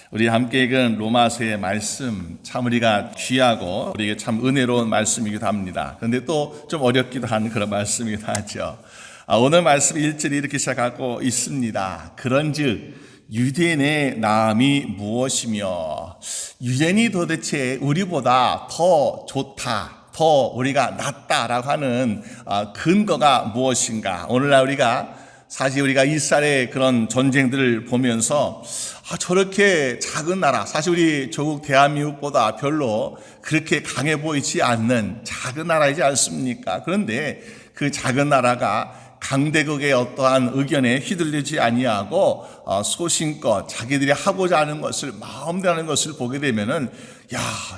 우리 함께 읽은 로마서의 말씀 참 우리가 귀하고 우리에게 참 은혜로운 말씀이기도 합니다. 그런데 또 좀 어렵기도 한 그런 말씀이기도 하죠. 오늘 말씀 1절이 이렇게 시작하고 있습니다. 그런즉 유대인의 나음이 무엇이며, 유대인이 도대체 우리보다 더 좋다, 더 우리가 낫다라고 하는 근거가 무엇인가. 오늘날 사실 우리가 이스라엘의 그런 전쟁들을 보면서 저렇게 작은 나라, 사실 우리 조국 대한민국보다 별로 그렇게 강해 보이지 않는 작은 나라이지 않습니까? 그런데 그 작은 나라가 강대국의 어떠한 의견에 휘둘리지 아니하고 소신껏 자기들이 하고자 하는 것을 마음대로 하는 것을 보게 되면은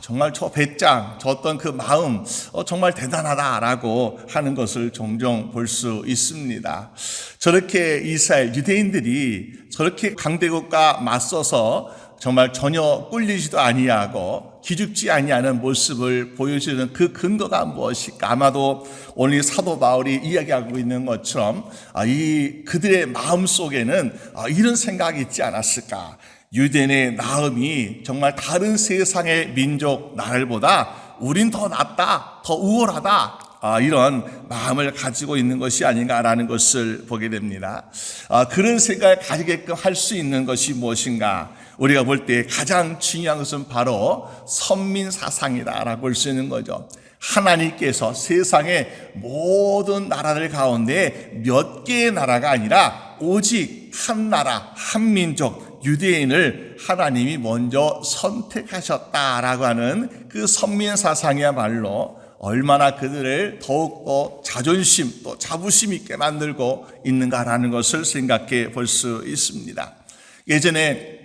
정말 저 배짱, 저 어떤 그 마음 정말 대단하다라고 하는 것을 종종 볼 수 있습니다. 저렇게 이스라엘 유대인들이 저렇게 강대국과 맞서서 정말 전혀 꿀리지도 아니하고 기죽지 아니하는 모습을 보여주는 그 근거가 무엇일까? 아마도 오늘 사도 바울이 이야기하고 있는 것처럼 그들의 마음 속에는 이런 생각이 있지 않았을까? 유대인의 나음이 정말 다른 세상의 민족 나라보다 우린 더 낫다, 더 우월하다, 이런 마음을 가지고 있는 것이 아닌가라는 것을 보게 됩니다. 그런 생각을 가지게끔 할 수 있는 것이 무엇인가? 우리가 볼 때 가장 중요한 것은 바로 선민사상이다라고 볼 수 있는 거죠. 하나님께서 세상의 모든 나라들 가운데 몇 개의 나라가 아니라 오직 한 나라, 한 민족, 유대인을 하나님이 먼저 선택하셨다라고 하는 그 선민사상이야말로 얼마나 그들을 더욱더 자존심 또 자부심 있게 만들고 있는가라는 것을 생각해 볼 수 있습니다. 예전에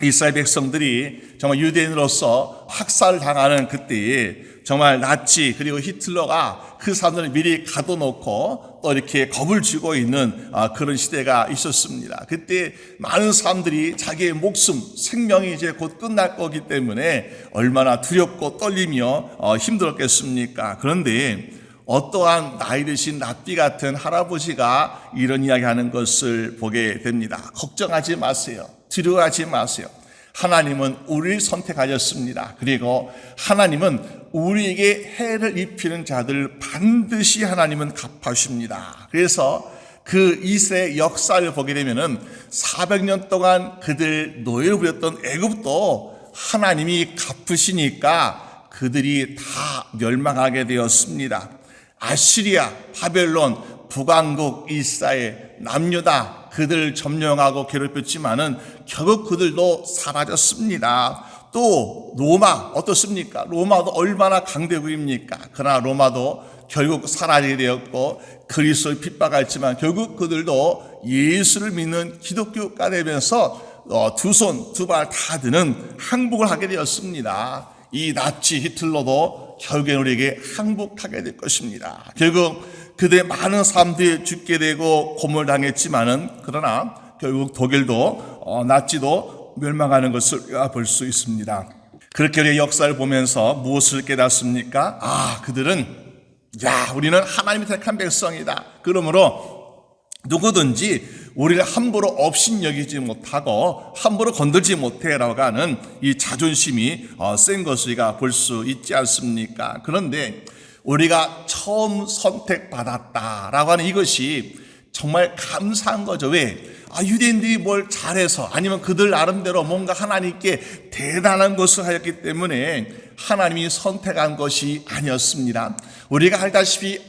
이스라엘 백성들이 정말 유대인으로서 학살을 당하는 그때에 정말 나치 그리고 히틀러가 그 사람들을 미리 가둬놓고 또 이렇게 겁을 주고 있는 그런 시대가 있었습니다. 그때 많은 사람들이 자기의 목숨, 생명이 이제 곧 끝날 거기 때문에 얼마나 두렵고 떨리며 힘들었겠습니까? 그런데 어떠한 나이 드신 납비 같은 할아버지가 이런 이야기하는 것을 보게 됩니다. 걱정하지 마세요. 두려워하지 마세요. 하나님은 우리를 선택하셨습니다. 그리고 하나님은 우리에게 해를 입히는 자들 반드시 하나님은 갚아주십니다. 그래서 그 이스라엘 역사를 보게 되면은 400년 동안 그들 노예로 부렸던 애굽도 하나님이 갚으시니까 그들이 다 멸망하게 되었습니다. 아시리아, 바벨론, 북왕국, 이스라엘, 남유다 그들을 점령하고 괴롭혔지만은 결국 그들도 사라졌습니다. 또 로마 어떻습니까? 로마도 얼마나 강대국입니까? 그러나 로마도 결국 사라지게 되었고 그리스도를 핍박했지만 결국 그들도 예수를 믿는 기독교가 되면서 두 손 두 발 다 드는 항복을 하게 되었습니다. 이 나치 히틀러도 결국엔 우리에게 항복하게 될 것입니다. 결국 그들의 많은 사람들이 죽게 되고 고문당했지만은 그러나 결국 독일도 나치도 멸망하는 것을 볼 수 있습니다. 그렇게 우리의 역사를 보면서 무엇을 깨닫습니까? 그들은 우리는 하나님이 택한 백성이다. 그러므로 누구든지 우리를 함부로 업신여기지 못하고 함부로 건들지 못해라고 하는 이 자존심이 센 것을 우리가 볼 수 있지 않습니까? 그런데 우리가 처음 선택받았다라고 하는 이것이 정말 감사한 거죠. 왜? 유대인들이 뭘 잘해서 아니면 그들 나름대로 뭔가 하나님께 대단한 것을 하였기 때문에 하나님이 선택한 것이 아니었습니다. 우리가 알다시피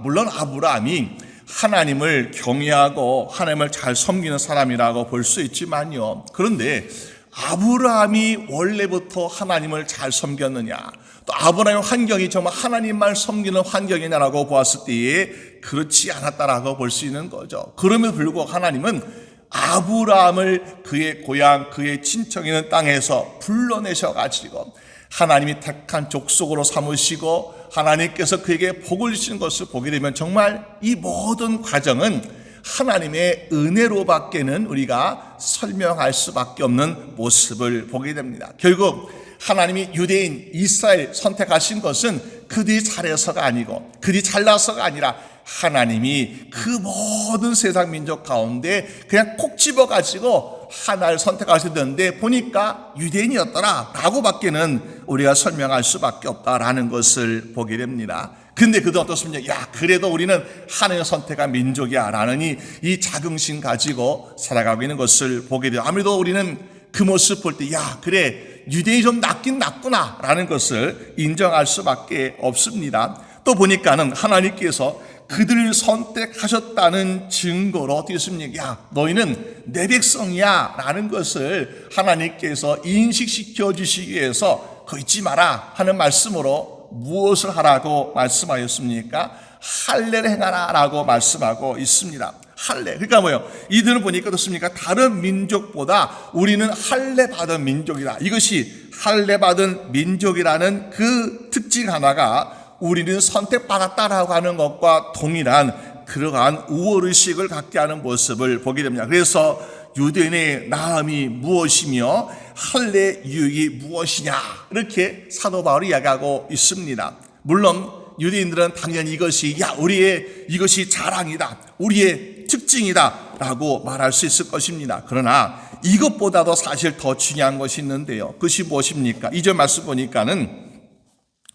물론 아브라함이 하나님을 경외하고 하나님을 잘 섬기는 사람이라고 볼 수 있지만요. 그런데 아브라함이 원래부터 하나님을 잘 섬겼느냐, 또 아브라함의 환경이 정말 하나님만 섬기는 환경이냐라고 보았을 때에 그렇지 않았다라고 볼 수 있는 거죠. 그럼에도 불구하고 하나님은 아브라함을 그의 고향, 그의 친척 있는 땅에서 불러내셔가지고 하나님이 택한 족속으로 삼으시고 하나님께서 그에게 복을 주시는 것을 보게 되면 정말 이 모든 과정은 하나님의 은혜로 밖에는 우리가 설명할 수밖에 없는 모습을 보게 됩니다. 결국 하나님이 유대인 이스라엘 선택하신 것은 그들이 잘해서가 아니고 그들이 잘나서가 아니라 하나님이 그 모든 세상 민족 가운데 그냥 콕 집어가지고 하나를 선택하셔야 되는데 보니까 유대인이었더라 라고밖에는 우리가 설명할 수밖에 없다라는 것을 보게 됩니다. 근데 그도 어떻습니까? 야, 그래도 우리는 하나님의 선택한 민족이야 라는 이 자긍심 가지고 살아가고 있는 것을 보게 돼요. 아무래도 우리는 그 모습 볼 때 야, 그래, 유대인이 좀 낫긴 낫구나 라는 것을 인정할 수밖에 없습니다. 또 보니까는 하나님께서 그들을 선택하셨다는 증거로 어떻게 했습니까? 야, 너희는 내 백성이야 라는 것을 하나님께서 인식시켜 주시기 위해서 그 잊지 마라 하는 말씀으로 무엇을 하라고 말씀하였습니까? 할례를 행하라 라고 말씀하고 있습니다. 할례. 그러니까 뭐예요? 이들은 보니까 어떻습니까? 다른 민족보다 우리는 할례 받은 민족이다. 이것이 할례 받은 민족이라는 그 특징 하나가 우리는 선택받았다라고 하는 것과 동일한 그러한 우월의식을 갖게 하는 모습을 보게 됩니다. 그래서 유대인의 나음이 무엇이며 할례 유익이 무엇이냐 이렇게 사도 바울이 이야기하고 있습니다. 물론 유대인들은 당연히 이것이 우리의 이것이 자랑이다, 우리의 특징이다 라고 말할 수 있을 것입니다. 그러나 이것보다도 사실 더 중요한 것이 있는데요. 그것이 무엇입니까? 2절 말씀 보니까는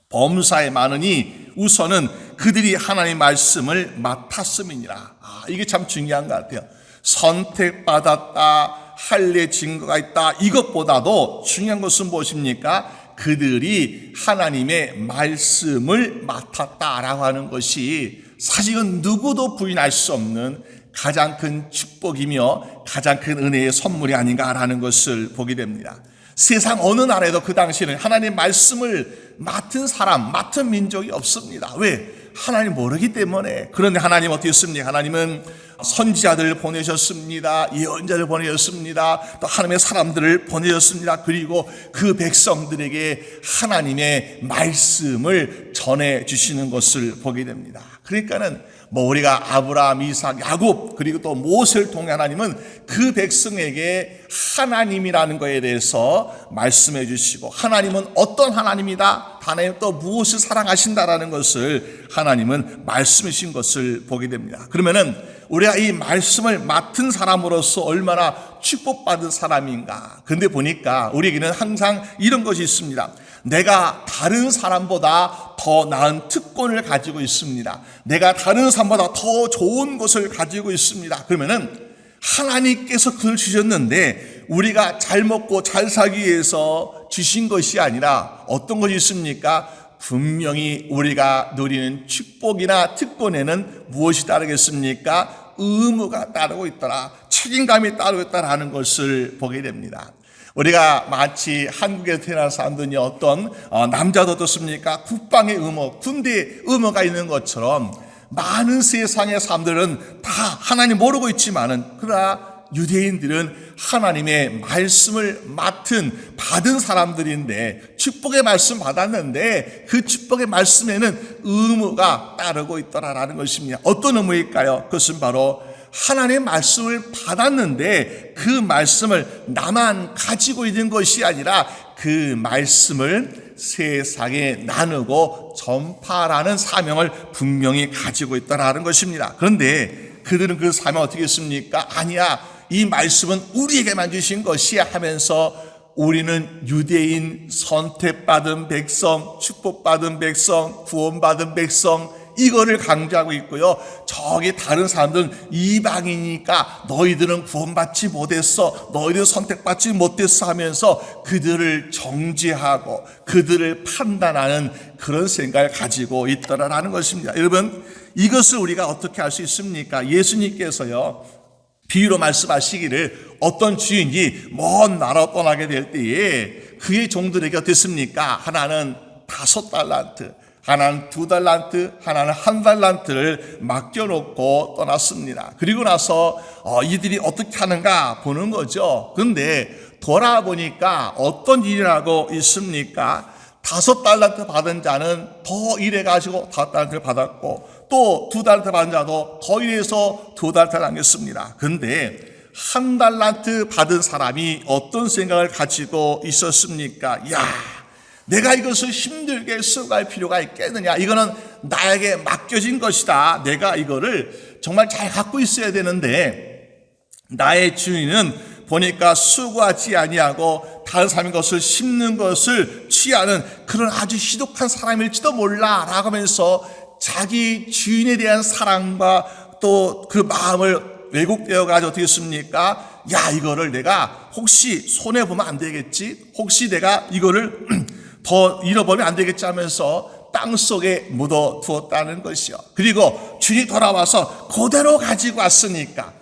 범사에 많으니 우선은 그들이 하나님의 말씀을 맡았음이니라. 이게 참 중요한 것 같아요. 선택받았다, 할례 증거가 있다, 이것보다도 중요한 것은 무엇입니까? 그들이 하나님의 말씀을 맡았다라고 하는 것이 사실은 누구도 부인할 수 없는 가장 큰 축복이며 가장 큰 은혜의 선물이 아닌가라는 것을 보게 됩니다. 세상 어느 나라에도 그 당시에는 하나님 말씀을 맡은 사람, 맡은 민족이 없습니다. 왜? 하나님 모르기 때문에. 그런데 하나님 어떻게 했습니까? 하나님은 선지자들을 보내셨습니다. 예언자를 보내셨습니다. 또 하나님의 사람들을 보내셨습니다. 그리고 그 백성들에게 하나님의 말씀을 전해주시는 것을 보게 됩니다. 그러니까는 우리가 아브라함, 이삭, 야곱 그리고 또 모세를 통해 하나님은 그 백성에게 하나님이라는 것에 대해서 말씀해 주시고 하나님은 어떤 하나님이다, 하나님 또 무엇을 사랑하신다라는 것을 하나님은 말씀해 주신 것을 보게 됩니다. 그러면은 우리가 이 말씀을 맡은 사람으로서 얼마나 축복받은 사람인가. 근데 보니까 우리에게는 항상 이런 것이 있습니다. 내가 다른 사람보다 더 나은 특권을 가지고 있습니다. 내가 다른 사람보다 더 좋은 것을 가지고 있습니다. 그러면은 하나님께서 그걸 주셨는데 우리가 잘 먹고 잘 살기 위해서 주신 것이 아니라 어떤 것이 있습니까? 분명히 우리가 누리는 축복이나 특권에는 무엇이 따르겠습니까? 의무가 따르고 있더라, 책임감이 따르고 있다라는 것을 보게 됩니다. 우리가 마치 한국에 태어난 사람들이 어떤 남자도 어떻습니까? 국방의 의무, 군대의 의무가 있는 것처럼 많은 세상의 사람들은 다 하나님 모르고 있지만은 그러나 유대인들은 하나님의 말씀을 받은 사람들인데 축복의 말씀 받았는데 그 축복의 말씀에는 의무가 따르고 있더라라는 것입니다. 어떤 의무일까요? 그것은 바로 하나님의 말씀을 받았는데 그 말씀을 나만 가지고 있는 것이 아니라 그 말씀을 세상에 나누고 전파라는 사명을 분명히 가지고 있다라는 것입니다. 그런데 그들은 그 사명을 어떻게 했습니까? 아니야, 이 말씀은 우리에게만 주신 것이야 하면서 우리는 유대인, 선택받은 백성, 축복받은 백성, 구원받은 백성, 이거를 강조하고 있고요. 저기 다른 사람들은 이방이니까 너희들은 구원받지 못했어, 너희들은 선택받지 못했어 하면서 그들을 정죄하고 그들을 판단하는 그런 생각을 가지고 있더라라는 것입니다. 여러분, 이것을 우리가 어떻게 할 수 있습니까? 예수님께서요, 비유로 말씀하시기를 어떤 주인이 먼 나라로 떠나게 될 때에 그의 종들에게 어땠습니까? 하나는 5달란트, 하나는 2달란트, 하나는 1달란트를 맡겨놓고 떠났습니다. 그리고 나서 이들이 어떻게 하는가 보는 거죠. 그런데 돌아보니까 어떤 일이라고 있습니까? 5달란트 받은 자는 더 일해가지고 5달란트를 받았고 또 2달란트 받은 자도 더 일해서 2달란트를 남겼습니다. 그런데 1달란트 받은 사람이 어떤 생각을 가지고 있었습니까? 내가 이것을 힘들게 수고할 필요가 있겠느냐? 이거는 나에게 맡겨진 것이다. 내가 이거를 정말 잘 갖고 있어야 되는데 나의 주인은 보니까 수고하지 아니하고 다른 사람의 것을 심는 것을 취하는 그런 아주 희독한 사람일지도 몰라 라고 하면서 자기 주인에 대한 사랑과 또 그 마음을 왜곡되어 가지고 어떻게 했습니까? 야, 이거를 내가 혹시 손해보면 안 되겠지? 혹시 내가 이거를 더 잃어버리면 안 되겠지 하면서 땅속에 묻어두었다는 것이요. 그리고 주인이 돌아와서 그대로 가지고 왔으니까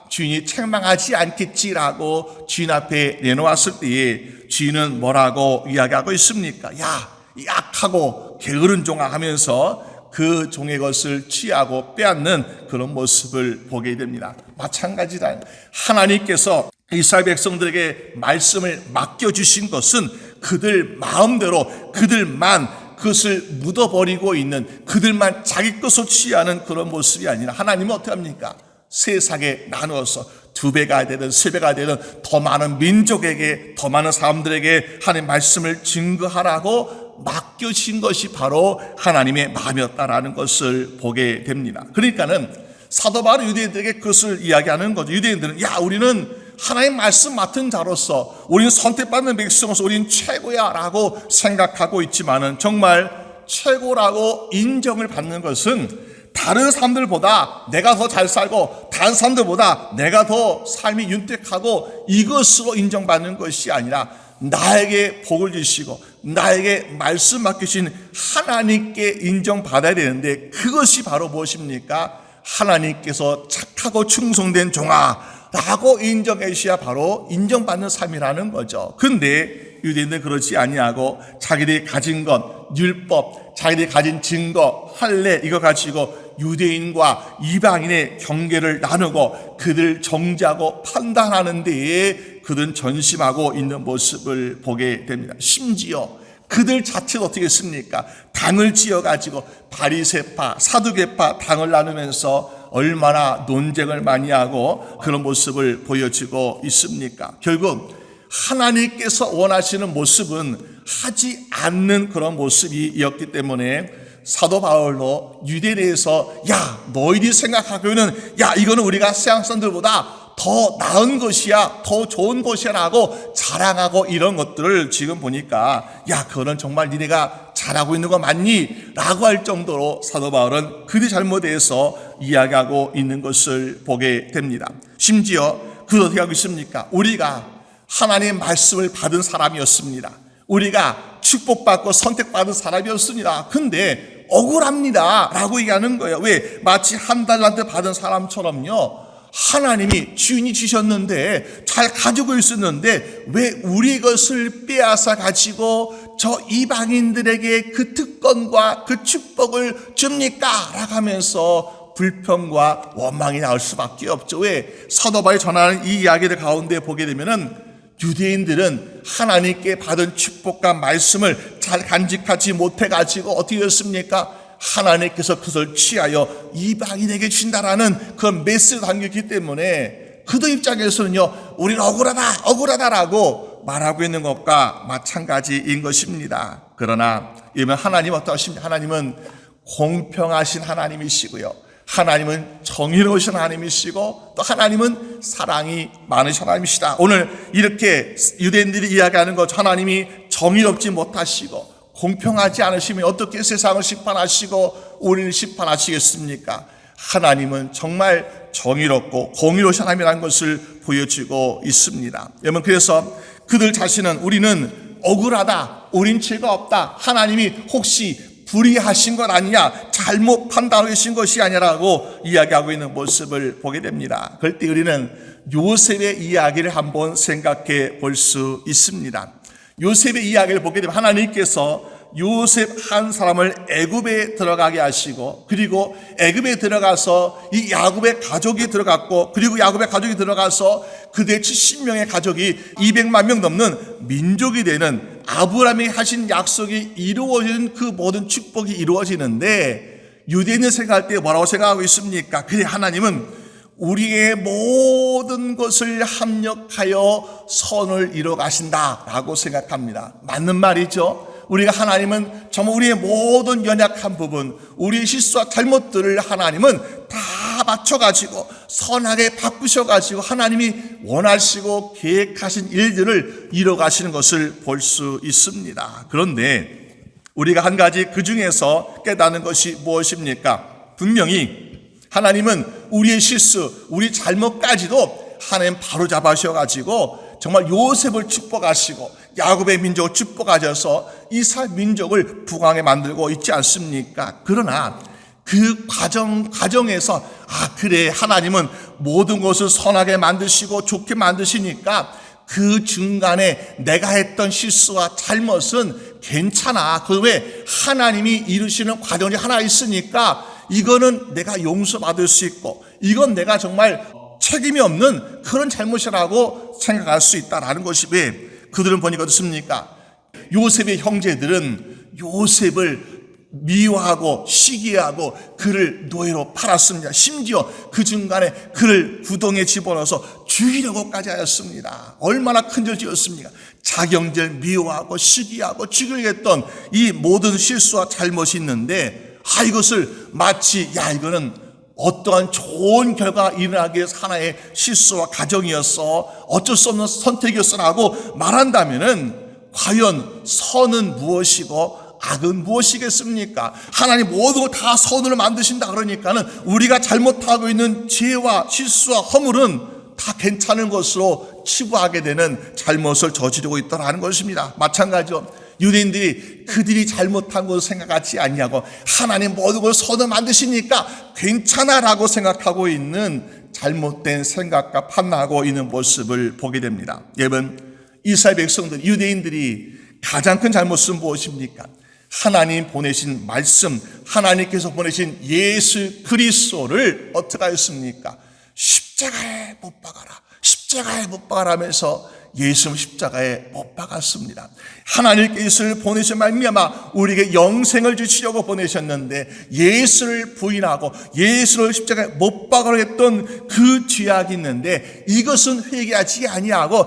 주인이 책망하지 않겠지라고 주인 앞에 내놓았을 때에 주인은 뭐라고 이야기하고 있습니까? 야, 이 악하고 게으른 종아 하면서 그 종의 것을 취하고 빼앗는 그런 모습을 보게 됩니다. 마찬가지다. 하나님께서 이스라엘 백성들에게 말씀을 맡겨주신 것은 그들 마음대로 그들만 그것을 묻어버리고 있는, 그들만 자기 것을 취하는 그런 모습이 아니라 하나님은 어떻게 합니까? 세상에 나누어서 2배가 되든 3배가 되든 더 많은 민족에게, 더 많은 사람들에게 하나님의 말씀을 증거하라고 맡겨진 것이 바로 하나님의 마음이었다라는 것을 보게 됩니다. 그러니까는 사도 바울은 유대인들에게 그것을 이야기하는 거죠. 유대인들은 야, 우리는 하나님 말씀 맡은 자로서 우리는 선택받는 백성으로서 우리는 최고야 라고 생각하고 있지만은 정말 최고라고 인정을 받는 것은 다른 사람들보다 내가 더 잘 살고 다른 사람들보다 내가 더 삶이 윤택하고 이것으로 인정받는 것이 아니라 나에게 복을 주시고 나에게 말씀 맡기신 하나님께 인정받아야 되는데, 그것이 바로 무엇입니까? 하나님께서 착하고 충성된 종아 라고 인정해 주셔야 바로 인정받는 삶이라는 거죠. 근데 유대인들은 그렇지 아니하고 자기들이 가진 것, 율법, 자기들이 가진 증거, 할례 이거 가지고 유대인과 이방인의 경계를 나누고 그들 정죄하고 판단하는 데에 그들은 전심하고 있는 모습을 보게 됩니다. 심지어 그들 자체도 어떻게 했습니까? 당을 지어가지고 바리새파, 사두개파 당을 나누면서 얼마나 논쟁을 많이 하고 그런 모습을 보여주고 있습니까? 결국 하나님께서 원하시는 모습은 하지 않는 그런 모습이었기 때문에 사도 바울도 유대에 대해서 야, 너희들이 생각하기에는 야, 이거는 우리가 세상 사람들보다 더 나은 것이야, 더 좋은 것이야 라고 자랑하고 이런 것들을 지금 보니까 야, 그거는 정말 니네가 잘하고 있는 거 맞니? 라고 할 정도로 사도 바울은 그들의 잘못에 대해서 이야기하고 있는 것을 보게 됩니다. 심지어 그들 어떻게 하고 있습니까? 우리가 하나님의 말씀을 받은 사람이었습니다. 우리가 축복받고 선택받은 사람이었습니다. 근데 억울합니다 라고 얘기하는 거예요. 왜? 마치 한 달란트 받은 사람처럼요, 하나님이 주인이 주셨는데 잘 가지고 있었는데 왜 우리 것을 빼앗아 가지고 저 이방인들에게 그 특권과 그 축복을 줍니까? 라고 하면서 불평과 원망이 나올 수밖에 없죠. 왜? 사도 바울이 전하는 이 이야기들 가운데 보게 되면은 유대인들은 하나님께 받은 축복과 말씀을 잘 간직하지 못해 가지고 어떻게 됐습니까? 하나님께서 그것을 취하여 이방인에게 준다라는 그런 메시지가 담겼기 때문에 그들 입장에서는요, 우리는 억울하다라고 말하고 있는 것과 마찬가지인 것입니다. 그러나 이러면 하나님 어떠하십니까? 하나님은 공평하신 하나님이시고요, 하나님은 정의로우신 하나님이시고 또 하나님은 사랑이 많으신 하나님이시다. 오늘 이렇게 유대인들이 이야기하는 것, 하나님이 정의롭지 못하시고 공평하지 않으시면 어떻게 세상을 심판하시고 우리를 심판하시겠습니까? 하나님은 정말 정의롭고 공의로우신 하나님이라는 것을 보여주고 있습니다. 여러분, 그래서 그들 자신은 우리는 억울하다, 우린 죄가 없다, 하나님이 혹시 불의하신 것 아니냐, 잘못 판단하신 것이 아니라고 이야기하고 있는 모습을 보게 됩니다. 그럴 때 우리는 요셉의 이야기를 한번 생각해 볼 수 있습니다. 요셉의 이야기를 보게 되면 하나님께서 요셉 한 사람을 애굽에 들어가게 하시고, 그리고 애굽에 들어가서 이 야곱의 가족이 들어갔고, 그리고 야곱의 가족이 들어가서 그들의 70명의 가족이 200만 명 넘는 민족이 되는 아브라함이 하신 약속이 이루어진 그 모든 축복이 이루어지는데, 유대인을 생각할 때 뭐라고 생각하고 있습니까? 그래, 하나님은 우리의 모든 것을 합력하여 선을 이루어 가신다라고 생각합니다. 맞는 말이죠. 우리가 하나님은 정말 우리의 모든 연약한 부분, 우리의 실수와 잘못들을 하나님은 다 맞춰가지고 선하게 바꾸셔가지고 하나님이 원하시고 계획하신 일들을 이뤄가시는 것을 볼 수 있습니다. 그런데 우리가 한 가지 그 중에서 깨닫는 것이 무엇입니까? 분명히 하나님은 우리의 실수, 우리 잘못까지도 하나님 바로잡으셔가지고 정말 요셉을 축복하시고 야곱의 민족을 축복하셔서 이스라엘 민족을 부강하게 만들고 있지 않습니까? 그러나 그 과정에서 그래, 하나님은 모든 것을 선하게 만드시고 좋게 만드시니까 그 중간에 내가 했던 실수와 잘못은 괜찮아. 그 왜 하나님이 이루시는 과정이 하나 있으니까 이거는 내가 용서받을 수 있고 이건 내가 정말 책임이 없는 그런 잘못이라고 생각할 수 있다라는 것이, 왜 그들은 보니까 어떻습니까? 요셉의 형제들은 요셉을 미워하고 시기하고 그를 노예로 팔았습니다. 심지어 그 중간에 그를 구덩이에 집어넣어서 죽이려고까지 하였습니다. 얼마나 큰 죄를 지었습니까? 자기 형제를 미워하고 시기하고 죽이려고 했던 이 모든 실수와 잘못이 있는데 이것을 마치 이거는 어떠한 좋은 결과가 일어나기 위해서 하나의 실수와 가정이었어, 어쩔 수 없는 선택이었어라고 말한다면은 과연 선은 무엇이고 악은 무엇이겠습니까? 하나님 모든 걸 다 선으로 만드신다 그러니까는 우리가 잘못하고 있는 죄와 실수와 허물은 다 괜찮은 것으로 치부하게 되는 잘못을 저지르고 있다는 것입니다. 마찬가지로 유대인들이 그들이 잘못한 것을 생각하지 아니하고 하나님 모든 걸 선으로 만드시니까 괜찮아라고 생각하고 있는 잘못된 생각과 판단하고 있는 모습을 보게 됩니다. 여러분, 이스라엘 백성들, 유대인들이 가장 큰 잘못은 무엇입니까? 하나님 보내신 말씀, 하나님께서 보내신 예수 그리스도를 어떻게 하였습니까? 십자가에 못 박아라, 십자가에 못 박아라 하면서 예수는 십자가에 못 박았습니다. 하나님께서 예수를 보내신 말미암아 우리에게 영생을 주시려고 보내셨는데 예수를 부인하고 예수를 십자가에 못 박으려 했던 그 죄악이 있는데 이것은 회개하지 아니하고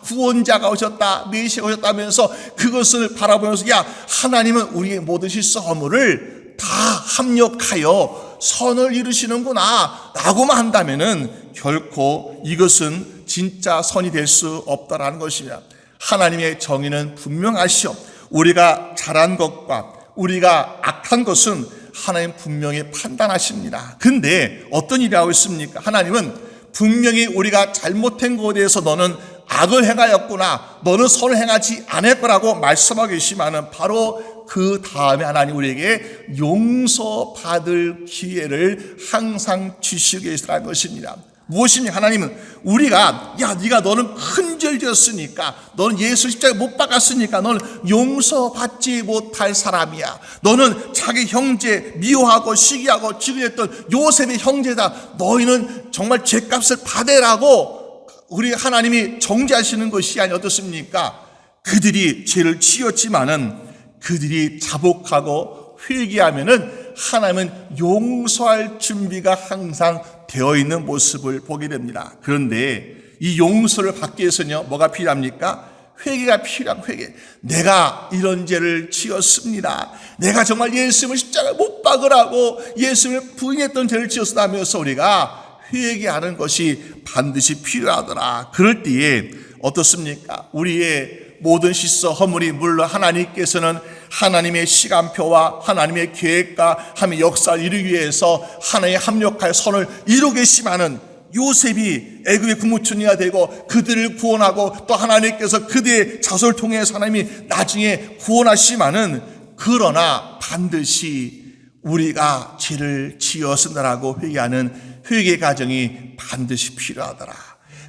구원자가 오셨다, 메시아가 오셨다면서 그것을 바라보면서 하나님은 우리의 모든 실수 허물을 다 합력하여 선을 이루시는구나 라고만 한다면은 결코 이것은 진짜 선이 될 수 없다라는 것입니다. 하나님의 정의는 분명하시오. 우리가 잘한 것과 우리가 악한 것은 하나님 분명히 판단하십니다. 근데 어떤 일이 하고 있습니까? 하나님은 분명히 우리가 잘못한 것에 대해서 너는 악을 행하였구나, 너는 선을 행하지 않을 거라고 말씀하고 계시면은 바로 그 다음에 하나님 우리에게 용서받을 기회를 항상 주시고 계시다는 것입니다. 무엇이냐? 하나님은 우리가 네가 너는 큰 죄를 지었으니까, 너는 예수 십자가에 못 박았으니까 너는 용서받지 못할 사람이야. 너는 자기 형제 미워하고 시기하고 죽이랬던 요셉의 형제다. 너희는 정말 죄값을 받으라고 우리 하나님이 정죄하시는 것이 아니 어떻습니까? 그들이 죄를 지었지만은 그들이 자복하고 회개하면은 하나님은 용서할 준비가 항상 되어 있는 모습을 보게 됩니다. 그런데 이 용서를 받기 위해서는요, 뭐가 필요합니까? 회개가 필요한 회개. 내가 이런 죄를 지었습니다. 내가 정말 예수님을 십자가에 못 박으라고 예수님을 부인했던 죄를 지었다면서 우리가 회개하는 것이 반드시 필요하더라. 그럴 때에 어떻습니까? 우리의 모든 실수 허물이 물론 하나님께서는 하나님의 시간표와 하나님의 계획과 하나님의 역사를 이루기 위해서 하나님의 합력하여 선을 이루고 계시면은 요셉이 애굽의 국무총리가 되고 그들을 구원하고 또 하나님께서 그들의 자손을 통해서 하나님이 나중에 구원하시면은, 그러나 반드시 우리가 죄를 지었으라고 회개하는 회개 과정이 반드시 필요하더라.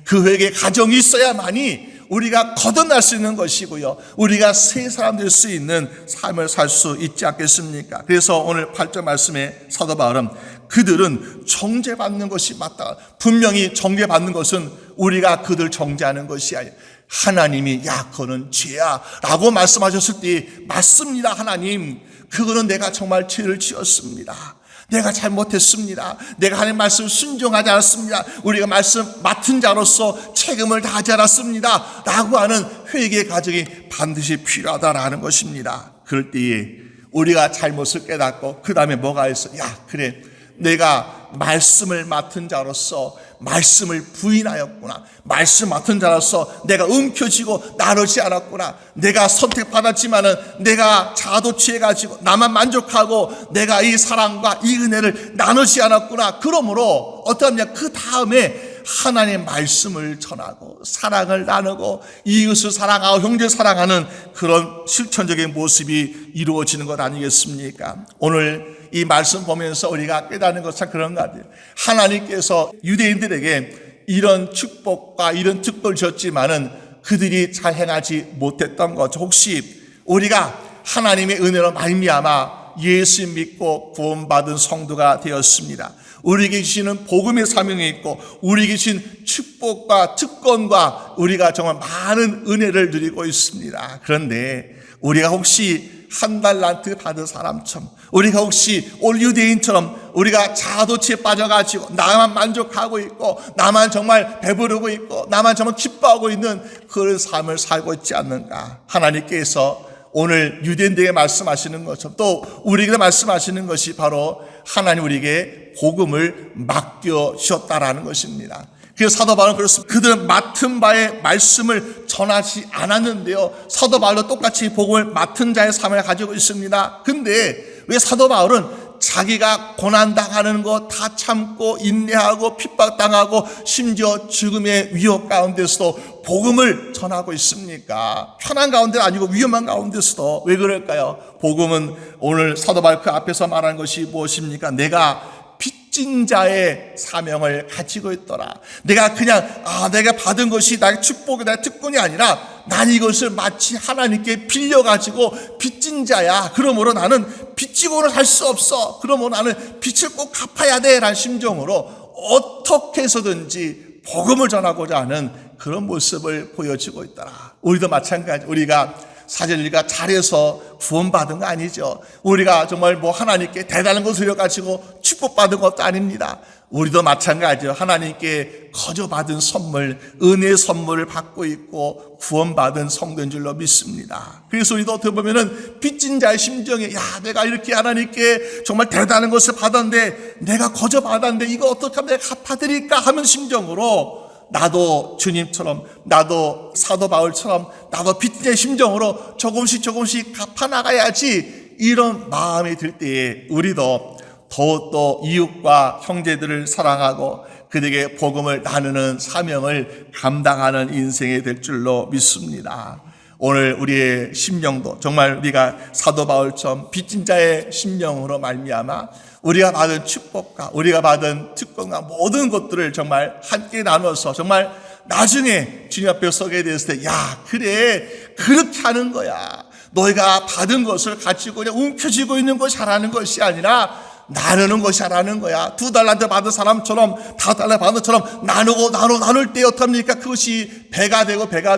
그 회개 과정이 있어야만이 우리가 거듭날 수 있는 것이고요, 우리가 새 사람 될 수 있는 삶을 살 수 있지 않겠습니까? 그래서 오늘 8절 말씀에 사도 바울은 그들은 정죄받는 것이 맞다. 분명히 정죄받는 것은 우리가 그들 정죄하는 것이 아니라 하나님이 그거는 죄야 라고 말씀하셨을 때, 맞습니다 하나님, 그거는 내가 정말 죄를 지었습니다. 내가 잘못했습니다. 내가 하나님 말씀 순종하지 않았습니다. 우리가 말씀 맡은 자로서 책임을 다하지 않았습니다 라고 하는 회개 과정이 반드시 필요하다라는 것입니다. 그럴 때에 우리가 잘못을 깨닫고 그 다음에 뭐가 있어? 그래, 내가 말씀을 맡은 자로서 말씀을 부인하였구나. 말씀 맡은 자로서 내가 움켜쥐고 나누지 않았구나. 내가 선택받았지만은 내가 자도취해가지고 나만 만족하고 내가 이 사랑과 이 은혜를 나누지 않았구나. 그러므로 어떠하냐, 그 다음에 하나님의 말씀을 전하고 사랑을 나누고 이웃을 사랑하고 형제를 사랑하는 그런 실천적인 모습이 이루어지는 것 아니겠습니까? 오늘 이 말씀 보면서 우리가 깨닫는 것은 그런 것 같아요. 하나님께서 유대인들에게 이런 축복과 이런 특권을 주었지만은 그들이 잘 행하지 못했던 거죠. 혹시 우리가 하나님의 은혜로 말미암아 예수 믿고 구원받은 성도가 되었습니다. 우리에게 주시는 복음의 사명이 있고 우리에게 주신 축복과 특권과 우리가 정말 많은 은혜를 누리고 있습니다. 그런데 우리가 혹시 한 달란트 받은 사람처럼, 우리가 혹시 올 유대인처럼 우리가 자아도취에 빠져가지고 나만 만족하고 있고 나만 정말 배부르고 있고 나만 정말 기뻐하고 있는 그런 삶을 살고 있지 않는가? 하나님께서 오늘 유대인들에게 말씀하시는 것처럼 또 우리에게 말씀하시는 것이 바로 하나님 우리에게 복음을 맡겨주셨다라는 것입니다. 그래서 사도 바울은 그렇습니다. 그들은 맡은 바의 말씀을 전하지 않았는데요, 사도 바울도 똑같이 복음을 맡은 자의 삶을 가지고 있습니다. 근데 왜 사도 바울은 자기가 고난당하는 거 다 참고 인내하고 핍박당하고 심지어 죽음의 위협 가운데서도 복음을 전하고 있습니까? 편한 가운데는 아니고 위험한 가운데서도. 왜 그럴까요? 복음은 오늘 사도 바울 그 앞에서 말하는 것이 무엇입니까? 내가 빚진 자의 사명을 가지고 있더라. 내가 그냥 내가 받은 것이 나의 축복이 나의 특권이 아니라 난 이것을 마치 하나님께 빌려가지고 빚진 자야. 그러므로 나는 빚지고는 살 수 없어. 그러므로 나는 빚을 꼭 갚아야 돼 라는 심정으로 어떻게 해서든지 복음을 전하고자 하는 그런 모습을 보여주고 있더라. 우리도 마찬가지. 우리가 사실 우리가 잘해서 구원받은 거 아니죠. 우리가 정말 뭐 하나님께 대단한 것을 이뤄가지고 축복받은 것도 아닙니다. 우리도 마찬가지죠. 하나님께 거저받은 선물, 은혜의 선물을 받고 있고 구원받은 성도인 줄로 믿습니다. 그래서 우리도 어떻게 보면은 빚진 자의 심정에 내가 이렇게 하나님께 정말 대단한 것을 받았는데 내가 거저받았는데 이거 어떻게 하면 내가 갚아드릴까 하는 심정으로 나도 주님처럼, 나도 사도 바울처럼, 나도 빚진 자의 심정으로 조금씩 갚아나가야지 이런 마음이 들 때에 우리도 더욱더 이웃과 형제들을 사랑하고 그들에게 복음을 나누는 사명을 감당하는 인생이 될 줄로 믿습니다. 오늘 우리의 심령도 정말 우리가 사도 바울처럼 빚진 자의 심령으로 말미암아 우리가 받은 축복과 우리가 받은 특권과 모든 것들을 정말 함께 나눠서 정말 나중에 주님 앞에 서게 됐을 때 그래 그렇게 하는 거야. 너희가 받은 것을 가지고 그냥 움켜쥐고 있는 것이 하라는 것이 아니라 나누는 것이 하라는 거야. 2달란트 받은 사람처럼 5달란트 받은 것처럼 나눌 때 어떻습니까? 그것이 배가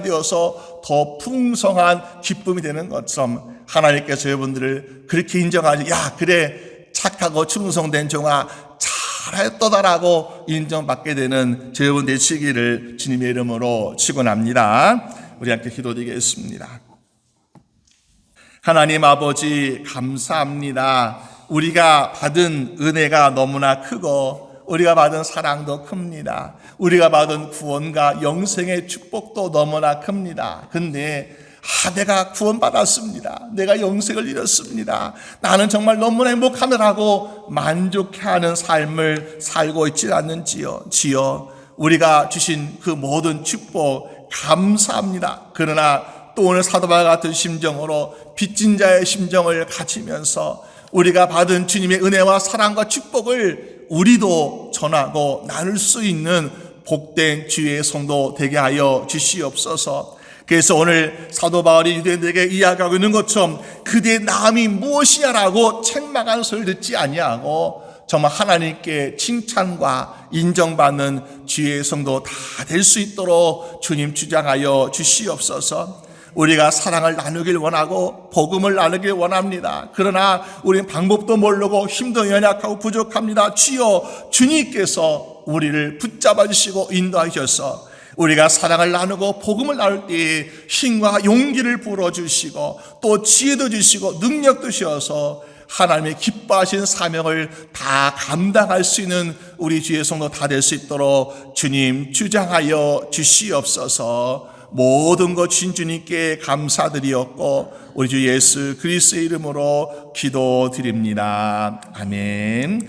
되어서 더 풍성한 기쁨이 되는 것처럼 하나님께서 여러분들을 그렇게 인정하지. 그래 착하고 충성된 종아 잘했더다라고 인정받게 되는 저 여러분 되시기를 주님의 이름으로 축원합니다. 우리 함께 기도드리겠습니다. 하나님 아버지 감사합니다. 우리가 받은 은혜가 너무나 크고 우리가 받은 사랑도 큽니다. 우리가 받은 구원과 영생의 축복도 너무나 큽니다. 근데 내가 구원받았습니다. 내가 영생을 이뤘습니다. 나는 정말 너무나 행복하느라고 만족해하는 삶을 살고 있지 않는지요. 지요, 우리가 주신 그 모든 축복 감사합니다. 그러나 또 오늘 사도바울 같은 심정으로 빚진 자의 심정을 가지면서 우리가 받은 주님의 은혜와 사랑과 축복을 우리도 전하고 나눌 수 있는 복된 주의 성도 되게 하여 주시옵소서. 그래서 오늘 사도 바울이 유대인들에게 이야기하고 있는 것처럼 그대의 나음이 무엇이냐라고 책망하는 소리를 듣지 아니하고 정말 하나님께 칭찬과 인정받는 주의 성도 다 될 수 있도록 주님 주장하여 주시옵소서. 우리가 사랑을 나누길 원하고 복음을 나누길 원합니다. 그러나 우리는 방법도 모르고 힘도 연약하고 부족합니다. 주여, 주님께서 우리를 붙잡아 주시고 인도하셔서 우리가 사랑을 나누고 복음을 나눌 때에 힘과 용기를 불어주시고 또 지혜도 주시고 능력도 주셔서 하나님의 기뻐하신 사명을 다 감당할 수 있는 우리 주의 성도 다 될 수 있도록 주님 주장하여 주시옵소서. 모든 것 주신 주님께 감사드리었고 우리 주 예수 그리스도의 이름으로 기도드립니다. 아멘.